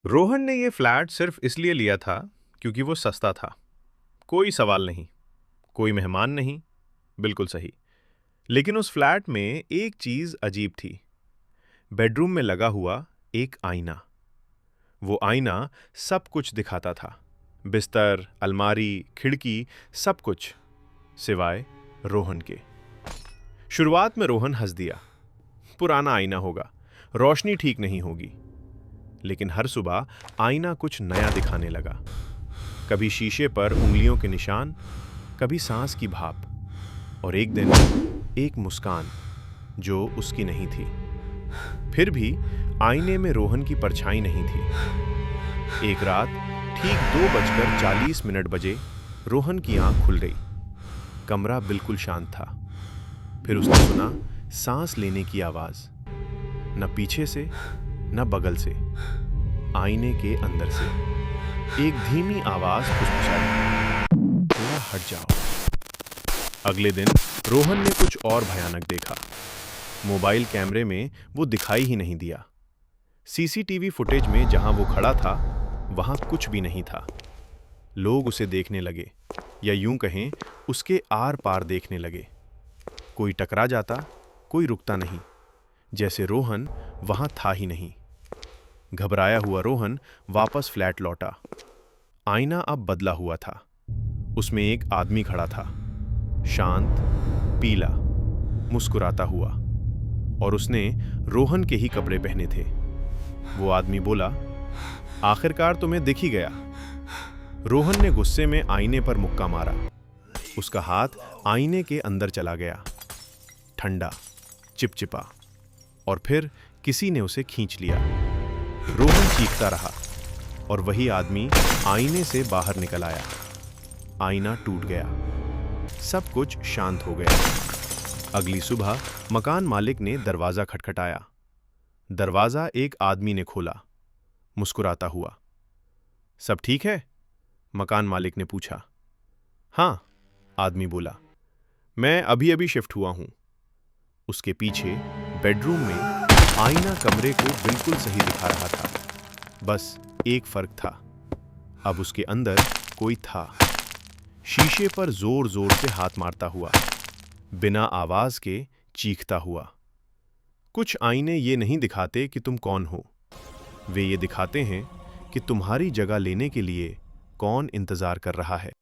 रोहन ने ये फ्लैट सिर्फ इसलिए लिया था क्योंकि वो सस्ता था। कोई सवाल नहीं, कोई मेहमान नहीं, बिल्कुल सही। लेकिन उस फ्लैट में एक चीज अजीब थी। बेडरूम में लगा हुआ एक आईना। वो आईना सब कुछ दिखाता था। बिस्तर, अलमारी, खिड़की, सब कुछ सिवाय रोहन के। शुरुआत में रोहन हंस दिया। पुराना आईना होगा, रोशनी ठीक नहीं होगी। लेकिन हर सुबह आईना कुछ नया दिखाने लगा। कभी शीशे पर उंगलियों के निशान, कभी सांस की भाप, और एक दिन एक मुस्कान जो उसकी नहीं थी। फिर भी आईने में रोहन की परछाई नहीं थी। एक रात ठीक 2:40 बजे रोहन की आंख खुल गई। कमरा बिल्कुल शांत था। फिर उसने सुना सांस लेने की आवाज, न पीछे से न बगल से, आईने के अंदर से। एक धीमी आवाज फुसफुसाई, थोड़ा हट जाओ। अगले दिन रोहन ने कुछ और भयानक देखा। मोबाइल कैमरे में वो दिखाई ही नहीं दिया। सीसीटीवी फुटेज में जहां वो खड़ा था वहां कुछ भी नहीं था। लोग उसे देखने लगे, या यूं कहें उसके आर पार देखने लगे। कोई टकरा जाता, कोई रुकता नहीं, जैसे रोहन वहां था ही नहीं। घबराया हुआ रोहन वापस फ्लैट लौटा। आईना अब बदला हुआ था। उसमें एक आदमी खड़ा था, शांत, पीला, मुस्कुराता हुआ, और उसने रोहन के ही कपड़े पहने थे। वो आदमी बोला, आखिरकार तुम्हें दिख ही गया। रोहन ने गुस्से में आईने पर मुक्का मारा। उसका हाथ आईने के अंदर चला गया, ठंडा, चिपचिपा, और फिर किसी ने उसे खींच लिया। रोहन चीखता रहा, और वही आदमी आईने से बाहर निकल आया। आईना टूट गया। सब कुछ शांत हो गया। अगली सुबह मकान मालिक ने दरवाजा खटखटाया। दरवाजा एक आदमी ने खोला, मुस्कुराता हुआ। सब ठीक है? मकान मालिक ने पूछा। हाँ, आदमी बोला, मैं अभी अभी शिफ्ट हुआ हूं। उसके पीछे बेडरूम में आईना कमरे को बिल्कुल सही दिखा रहा था। बस एक फर्क था, अब उसके अंदर कोई था। शीशे पर जोर जोर से हाथ मारता हुआ, बिना आवाज के चीखता हुआ। कुछ आईने ये नहीं दिखाते कि तुम कौन हो, वे ये दिखाते हैं कि तुम्हारी जगह लेने के लिए कौन इंतजार कर रहा है।